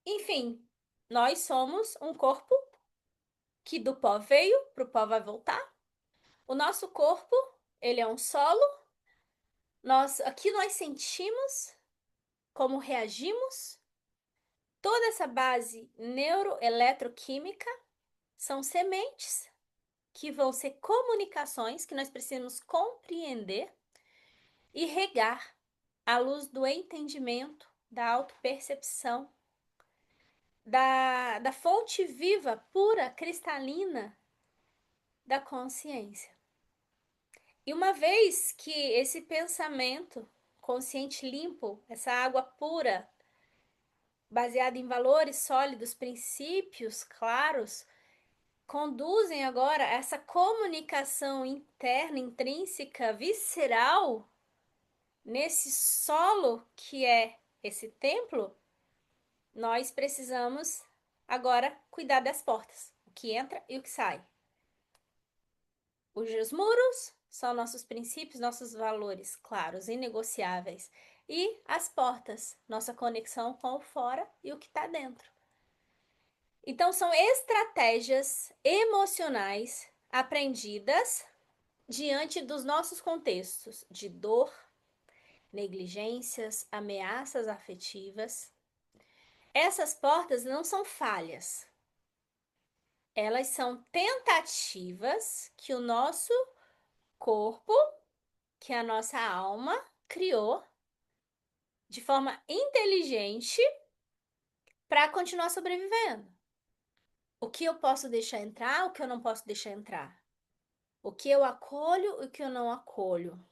Enfim, nós somos um corpo que do pó veio, pro pó vai voltar. O nosso corpo, ele é um solo. Aqui nós sentimos como reagimos. Toda essa base neuroeletroquímica são sementes que vão ser comunicações que nós precisamos compreender e regar à luz do entendimento, da autopercepção, da fonte viva, pura, cristalina da consciência. E uma vez que esse pensamento consciente limpo, essa água pura, baseada em valores sólidos, princípios claros, conduzem agora essa comunicação interna, intrínseca, visceral, nesse solo que é esse templo, nós precisamos agora cuidar das portas, o que entra e o que sai. Os muros são nossos princípios, nossos valores claros, inegociáveis. E as portas, nossa conexão com o fora e o que está dentro. Então, são estratégias emocionais aprendidas diante dos nossos contextos de dor, negligências, ameaças afetivas. Essas portas não são falhas, elas são tentativas que o nosso corpo, que a nossa alma criou de forma inteligente para continuar sobrevivendo. O que eu posso deixar entrar, o que eu não posso deixar entrar. O que eu acolho e o que eu não acolho.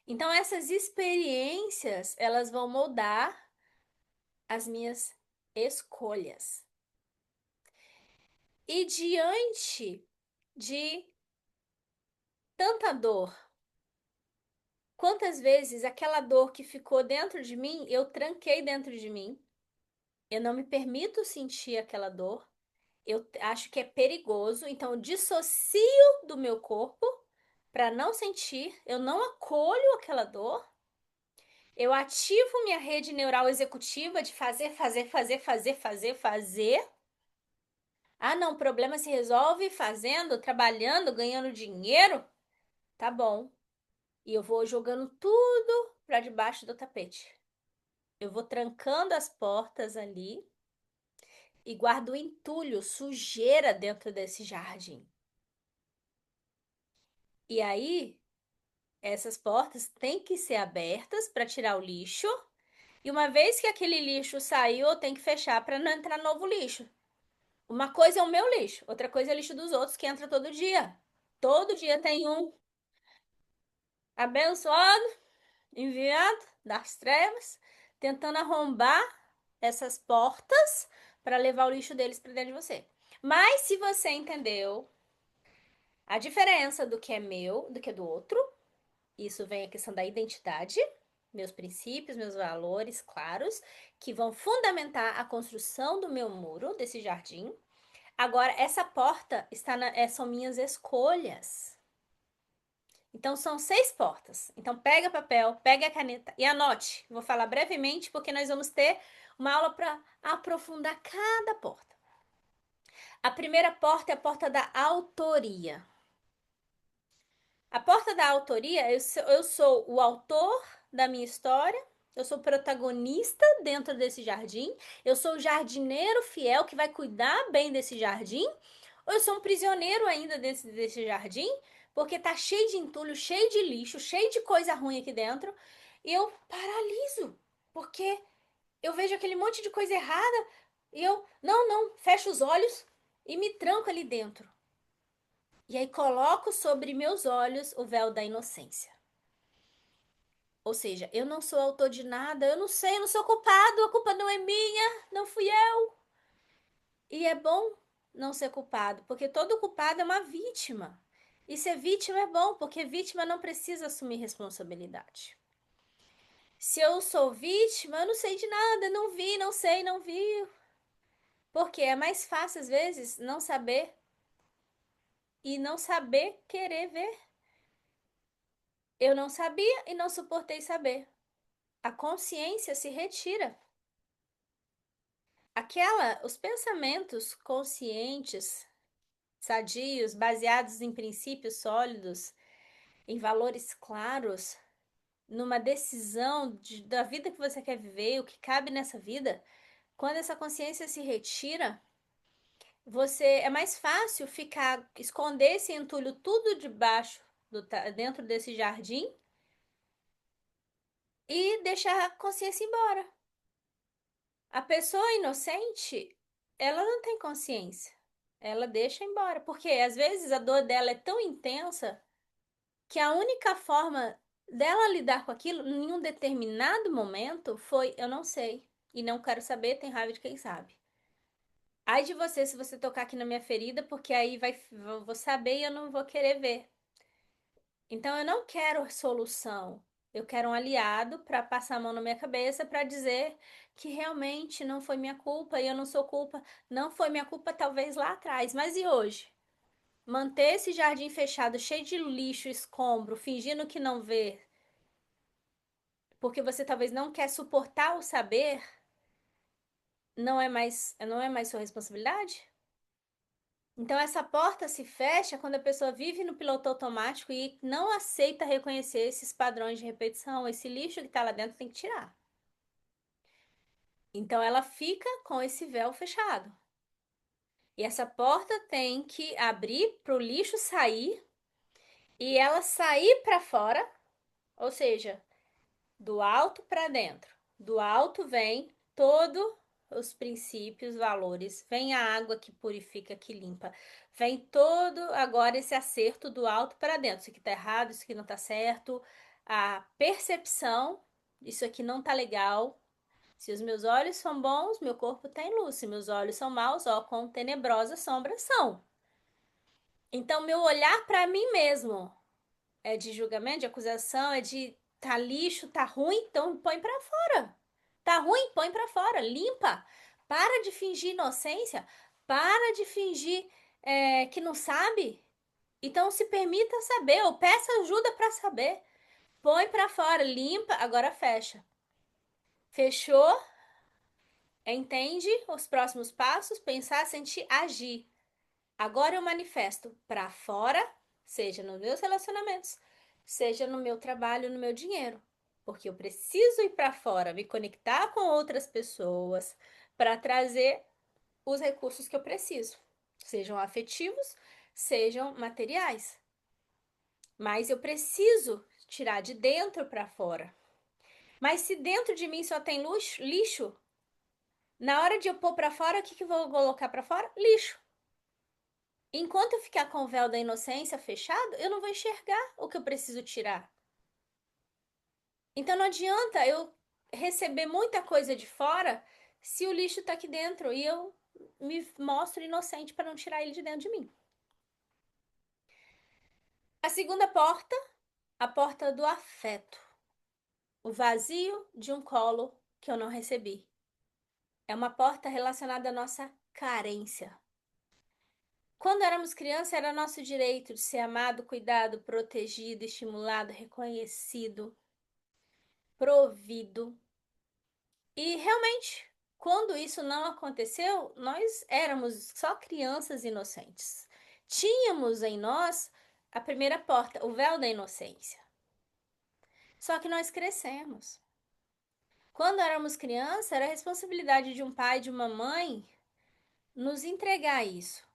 Então, essas experiências, elas vão moldar as minhas escolhas. E diante de tanta dor, quantas vezes aquela dor que ficou dentro de mim, eu tranquei dentro de mim, eu não me permito sentir aquela dor, eu acho que é perigoso, então eu dissocio do meu corpo para não sentir, eu não acolho aquela dor, eu ativo minha rede neural executiva de fazer, fazer, fazer, fazer, fazer, fazer. Ah, não, o problema se resolve fazendo, trabalhando, ganhando dinheiro. Tá bom. E eu vou jogando tudo para debaixo do tapete. Eu vou trancando as portas ali e guardo entulho, sujeira dentro desse jardim. E aí, essas portas têm que ser abertas para tirar o lixo. E uma vez que aquele lixo saiu, eu tenho que fechar para não entrar novo lixo. Uma coisa é o meu lixo, outra coisa é o lixo dos outros que entra todo dia. Todo dia tem um abençoado, enviado das trevas, tentando arrombar essas portas para levar o lixo deles para dentro de você. Mas se você entendeu a diferença do que é meu, do que é do outro, isso vem a questão da identidade, meus princípios, meus valores claros, que vão fundamentar a construção do meu muro, desse jardim. Agora, essa porta são minhas escolhas. Então, são 6 portas. Então, pega papel, pega a caneta e anote. Vou falar brevemente, porque nós vamos ter uma aula para aprofundar cada porta. A primeira porta é a porta da autoria. A porta da autoria, eu sou o autor da minha história, eu sou protagonista dentro desse jardim, eu sou o jardineiro fiel que vai cuidar bem desse jardim, ou eu sou um prisioneiro ainda desse jardim, porque tá cheio de entulho, cheio de lixo, cheio de coisa ruim aqui dentro, e eu paraliso, porque eu vejo aquele monte de coisa errada e eu, não, fecho os olhos e me tranco ali dentro. E aí coloco sobre meus olhos o véu da inocência. Ou seja, eu não sou autor de nada, eu não sei, eu não sou culpado, a culpa não é minha, não fui eu. E é bom não ser culpado, porque todo culpado é uma vítima. E ser vítima é bom, porque vítima não precisa assumir responsabilidade. Se eu sou vítima, eu não sei de nada, não vi, não sei, não vi. Porque é mais fácil, às vezes, não saber e não saber querer ver. Eu não sabia e não suportei saber. A consciência se retira. os pensamentos conscientes, sadios, baseados em princípios sólidos, em valores claros, numa decisão da vida que você quer viver, o que cabe nessa vida, quando essa consciência se retira, você é mais fácil ficar esconder esse entulho tudo debaixo dentro desse jardim e deixar a consciência embora. A pessoa inocente, ela não tem consciência. Ela deixa embora, porque às vezes a dor dela é tão intensa que a única forma dela lidar com aquilo em um determinado momento foi eu não sei e não quero saber, tem raiva de quem sabe. Ai de você se você tocar aqui na minha ferida, porque aí vou saber e eu não vou querer ver. Então eu não quero solução. Eu quero um aliado para passar a mão na minha cabeça para dizer que realmente não foi minha culpa e eu não sou culpa. Não foi minha culpa, talvez lá atrás, mas e hoje? Manter esse jardim fechado, cheio de lixo, escombro, fingindo que não vê, porque você talvez não quer suportar o saber, não é mais sua responsabilidade? Então essa porta se fecha quando a pessoa vive no piloto automático e não aceita reconhecer esses padrões de repetição, esse lixo que está lá dentro tem que tirar. Então ela fica com esse véu fechado. E essa porta tem que abrir para o lixo sair e ela sair para fora, ou seja, do alto para dentro. Do alto vem todos os princípios, valores. Vem a água que purifica, que limpa. Vem todo agora esse acerto do alto para dentro. Isso aqui tá errado, isso aqui não tá certo. A percepção, isso aqui não tá legal. Se os meus olhos são bons, meu corpo tem luz. Se meus olhos são maus, ó, quão tenebrosas sombras são. Então, meu olhar para mim mesmo é de julgamento, de acusação, é de tá lixo, tá ruim, então põe pra fora. Tá ruim, põe pra fora, limpa. Para de fingir inocência, para de fingir que não sabe. Então se permita saber, ou peça ajuda pra saber. Põe pra fora, limpa, agora fecha. Fechou? Entende os próximos passos? Pensar, sentir, agir. Agora eu manifesto para fora, seja nos meus relacionamentos, seja no meu trabalho, no meu dinheiro, porque eu preciso ir para fora, me conectar com outras pessoas para trazer os recursos que eu preciso, sejam afetivos, sejam materiais. Mas eu preciso tirar de dentro para fora. Mas se dentro de mim só tem lixo, na hora de eu pôr para fora, o que eu vou colocar para fora? Lixo. Enquanto eu ficar com o véu da inocência fechado, eu não vou enxergar o que eu preciso tirar. Então não adianta eu receber muita coisa de fora se o lixo tá aqui dentro e eu me mostro inocente para não tirar ele de dentro de mim. A segunda porta, a porta do afeto. O vazio de um colo que eu não recebi. É uma porta relacionada à nossa carência. Quando éramos crianças, era nosso direito de ser amado, cuidado, protegido, estimulado, reconhecido, provido. E realmente, quando isso não aconteceu, nós éramos só crianças inocentes. Tínhamos em nós a primeira porta, o véu da inocência. Só que nós crescemos. Quando éramos crianças, era a responsabilidade de um pai, de uma mãe, nos entregar isso.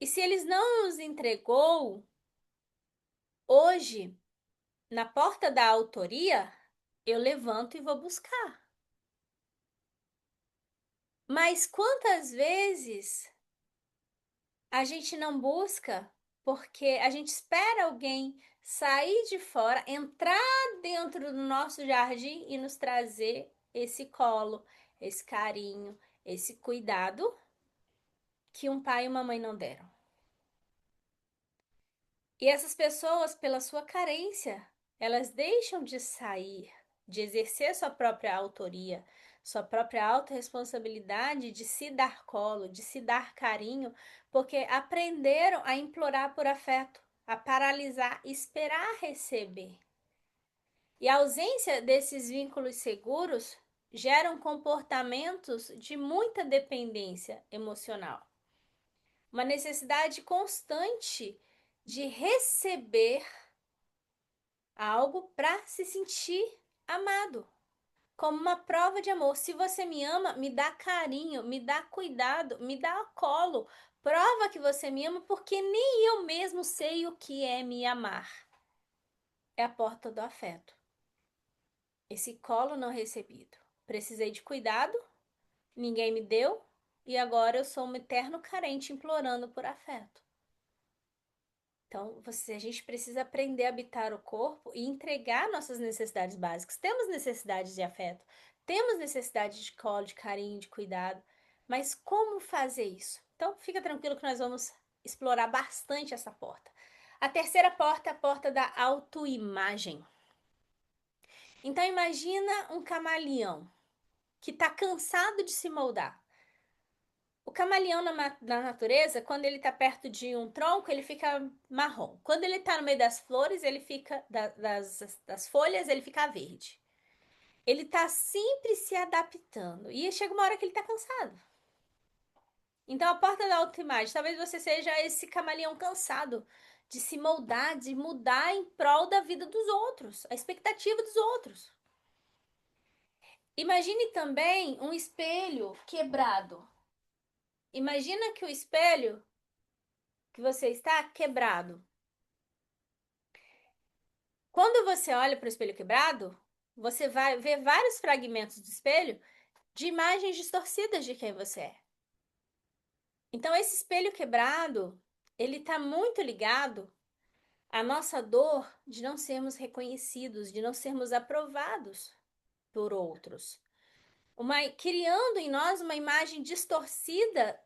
E se eles não nos entregou, hoje, na porta da autoria, eu levanto e vou buscar. Mas quantas vezes a gente não busca porque a gente espera alguém sair de fora, entrar dentro do nosso jardim e nos trazer esse colo, esse carinho, esse cuidado que um pai e uma mãe não deram. E essas pessoas, pela sua carência, elas deixam de sair, de exercer sua própria autoria, sua própria autorresponsabilidade de se dar colo, de se dar carinho, porque aprenderam a implorar por afeto, a paralisar, esperar receber. E a ausência desses vínculos seguros geram comportamentos de muita dependência emocional. Uma necessidade constante de receber algo para se sentir amado, como uma prova de amor. Se você me ama, me dá carinho, me dá cuidado, me dá colo. Prova que você me ama, porque nem eu mesmo sei o que é me amar. É a porta do afeto. Esse colo não recebido. Precisei de cuidado, ninguém me deu, e agora eu sou um eterno carente implorando por afeto. Então, a gente precisa aprender a habitar o corpo e entregar nossas necessidades básicas. Temos necessidades de afeto, temos necessidade de colo, de carinho, de cuidado, mas como fazer isso? Então, fica tranquilo que nós vamos explorar bastante essa porta. A terceira porta é a porta da autoimagem. Então, imagina um camaleão que está cansado de se moldar. O camaleão na natureza, quando ele está perto de um tronco, ele fica marrom. Quando ele está no meio das flores, ele fica das folhas, ele fica verde. Ele está sempre se adaptando. E chega uma hora que ele está cansado. Então, a porta da autoimagem, talvez você seja esse camaleão cansado de se moldar, de mudar em prol da vida dos outros, a expectativa dos outros. Imagine também um espelho quebrado. Imagina que o espelho que você está quebrado. Quando você olha para o espelho quebrado, você vai ver vários fragmentos do espelho de imagens distorcidas de quem você é. Então, esse espelho quebrado, ele está muito ligado à nossa dor de não sermos reconhecidos, de não sermos aprovados por outros. Criando em nós uma imagem distorcida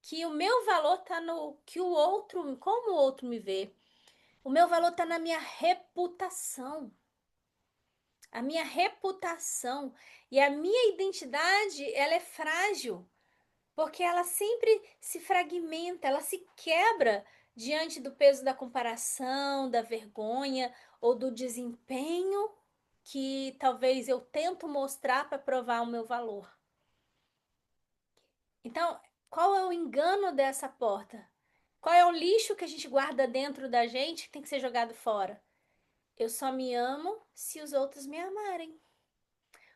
que o meu valor está no que o outro, como o outro me vê. O meu valor está na minha reputação. A minha reputação e a minha identidade, ela é frágil, porque ela sempre se fragmenta, ela se quebra diante do peso da comparação, da vergonha ou do desempenho que talvez eu tento mostrar para provar o meu valor. Então, qual é o engano dessa porta? Qual é o lixo que a gente guarda dentro da gente que tem que ser jogado fora? Eu só me amo se os outros me amarem.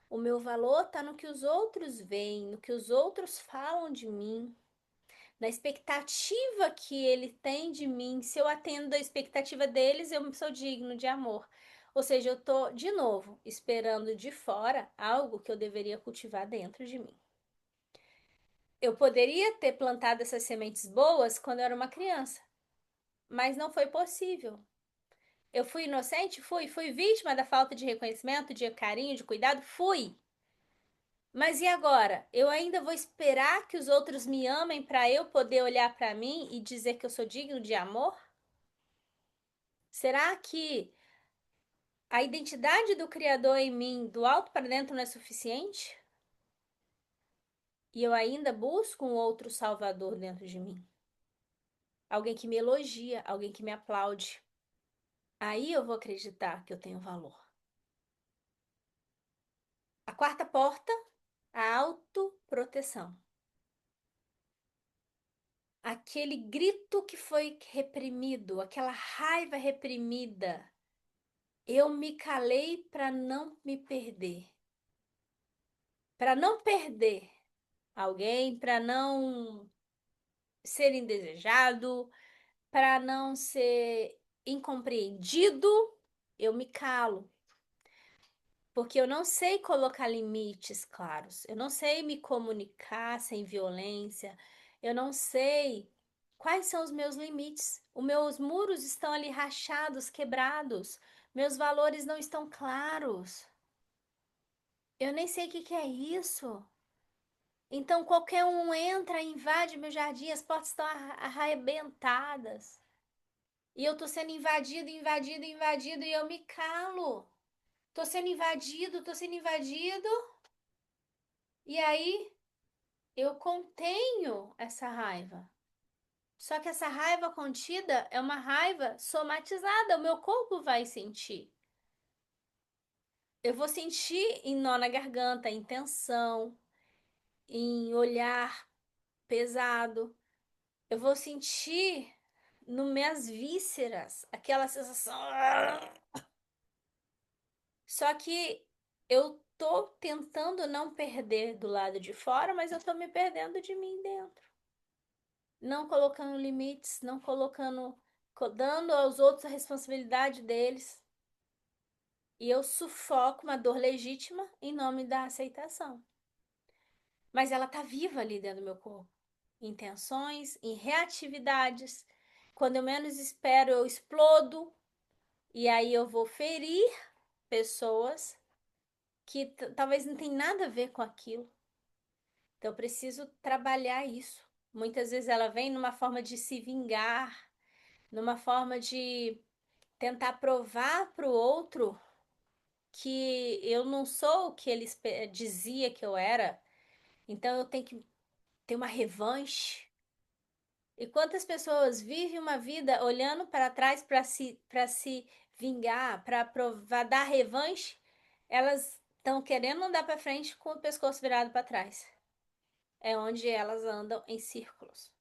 O meu valor está no que os outros veem, no que os outros falam de mim, na expectativa que ele tem de mim. Se eu atendo a expectativa deles, eu sou digno de amor. Ou seja, eu estou, de novo, esperando de fora algo que eu deveria cultivar dentro de mim. Eu poderia ter plantado essas sementes boas quando eu era uma criança, mas não foi possível. Eu fui inocente? Fui vítima da falta de reconhecimento, de carinho, de cuidado? Fui. Mas e agora? Eu ainda vou esperar que os outros me amem para eu poder olhar para mim e dizer que eu sou digno de amor? Será que a identidade do Criador em mim, do alto para dentro, não é suficiente? E eu ainda busco um outro Salvador dentro de mim? Alguém que me elogia, alguém que me aplaude. Aí eu vou acreditar que eu tenho valor. A quarta porta, a autoproteção. Aquele grito que foi reprimido, aquela raiva reprimida. Eu me calei para não me perder. Para não perder alguém, para não ser indesejado, para não ser incompreendido, eu me calo. Porque eu não sei colocar limites claros, eu não sei me comunicar sem violência, eu não sei quais são os meus limites. Os meus muros estão ali rachados, quebrados, meus valores não estão claros. Eu nem sei o que é isso. Então qualquer um entra, invade meu jardim, as portas estão arrebentadas. E eu tô sendo invadido e eu me calo. Tô sendo invadido. E aí eu contenho essa raiva. Só que essa raiva contida é uma raiva somatizada, o meu corpo vai sentir. Eu vou sentir em nó na garganta, em tensão, em olhar pesado. Eu vou sentir no minhas vísceras aquela sensação. Só que eu tô tentando não perder do lado de fora, mas eu tô me perdendo de mim dentro. Não colocando limites, não colocando, dando aos outros a responsabilidade deles. E eu sufoco uma dor legítima em nome da aceitação. Mas ela tá viva ali dentro do meu corpo. Em tensões, em reatividades. Quando eu menos espero, eu explodo. E aí eu vou ferir pessoas que talvez não tem nada a ver com aquilo. Então eu preciso trabalhar isso. Muitas vezes ela vem numa forma de se vingar, numa forma de tentar provar para o outro que eu não sou o que ele dizia que eu era. Então eu tenho que ter uma revanche. E quantas pessoas vivem uma vida olhando para trás para se vingar, para provar, dar revanche, elas estão querendo andar para frente com o pescoço virado para trás. É onde elas andam em círculos.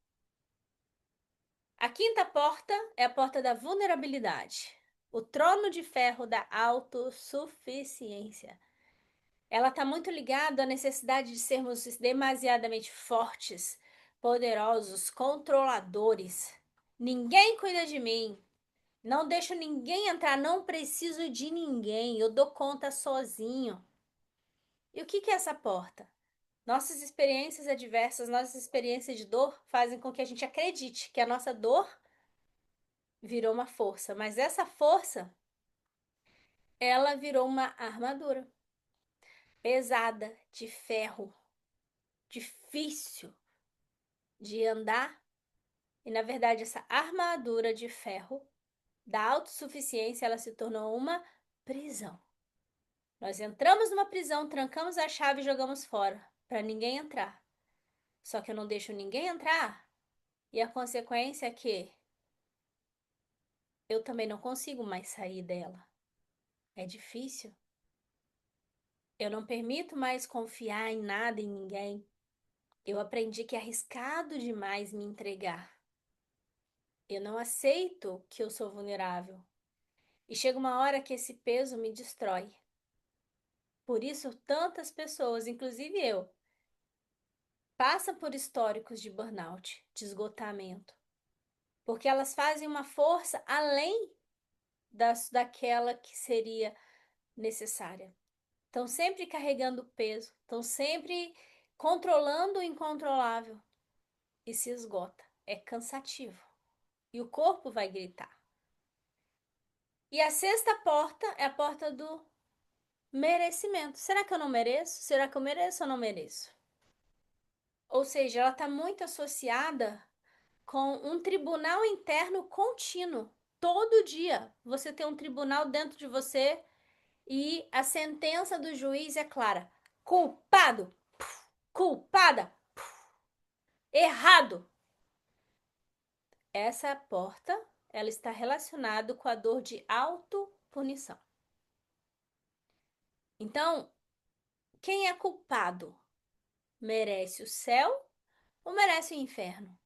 A quinta porta é a porta da vulnerabilidade. O trono de ferro da autossuficiência. Ela está muito ligada à necessidade de sermos demasiadamente fortes, poderosos, controladores. Ninguém cuida de mim. Não deixo ninguém entrar, não preciso de ninguém. Eu dou conta sozinho. E o que é essa porta? Nossas experiências adversas, nossas experiências de dor fazem com que a gente acredite que a nossa dor virou uma força, mas essa força, ela virou uma armadura pesada, de ferro, difícil de andar, e na verdade essa armadura de ferro da autossuficiência, ela se tornou uma prisão. Nós entramos numa prisão, trancamos a chave e jogamos fora, para ninguém entrar. Só que eu não deixo ninguém entrar, e a consequência é que eu também não consigo mais sair dela. É difícil. Eu não permito mais confiar em nada, em ninguém. Eu aprendi que é arriscado demais me entregar. Eu não aceito que eu sou vulnerável. E chega uma hora que esse peso me destrói. Por isso, tantas pessoas, inclusive eu, passam por históricos de burnout, de esgotamento, porque elas fazem uma força além daquela que seria necessária. Estão sempre carregando peso, estão sempre controlando o incontrolável e se esgota. É cansativo. E o corpo vai gritar. E a sexta porta é a porta do merecimento. Será que eu não mereço? Será que eu mereço ou não mereço? Ou seja, ela está muito associada com um tribunal interno contínuo. Todo dia você tem um tribunal dentro de você e a sentença do juiz é clara: culpado, culpada, errado. Essa porta, ela está relacionada com a dor de autopunição. Então, quem é culpado merece o céu ou merece o inferno?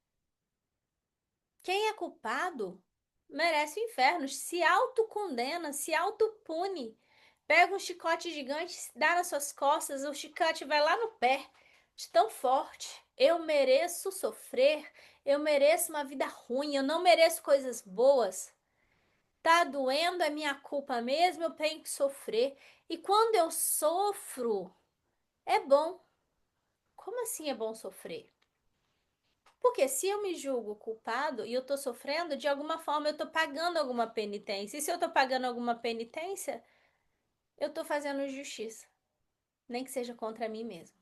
Quem é culpado merece o inferno, se autocondena, se autopune. Pega um chicote gigante, dá nas suas costas, o chicote vai lá no pé, de tão forte. Eu mereço sofrer, eu mereço uma vida ruim, eu não mereço coisas boas. Tá doendo, é minha culpa mesmo, eu tenho que sofrer. E quando eu sofro, é bom. Como assim é bom sofrer? Porque se eu me julgo culpado e eu tô sofrendo, de alguma forma eu tô pagando alguma penitência. E se eu tô pagando alguma penitência, eu tô fazendo justiça, nem que seja contra mim mesmo.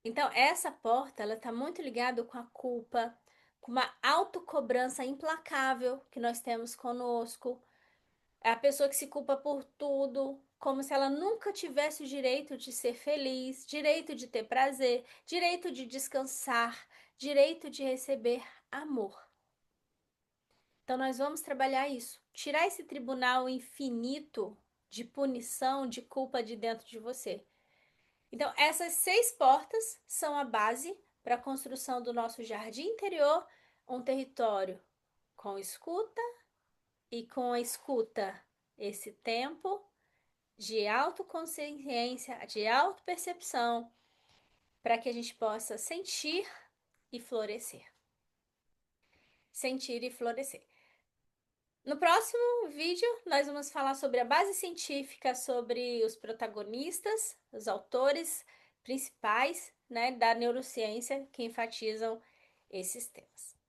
Então, essa porta, ela tá muito ligada com a culpa, com uma autocobrança implacável que nós temos conosco. É a pessoa que se culpa por tudo, como se ela nunca tivesse o direito de ser feliz, direito de ter prazer, direito de descansar, direito de receber amor. Então, nós vamos trabalhar isso. Tirar esse tribunal infinito de punição, de culpa de dentro de você. Então, essas 6 portas são a base para a construção do nosso jardim interior, um território com escuta e com a escuta, esse tempo de autoconsciência, de autopercepção, para que a gente possa sentir e florescer. Sentir e florescer. No próximo vídeo, nós vamos falar sobre a base científica, sobre os protagonistas, os autores principais, né, da neurociência que enfatizam esses temas.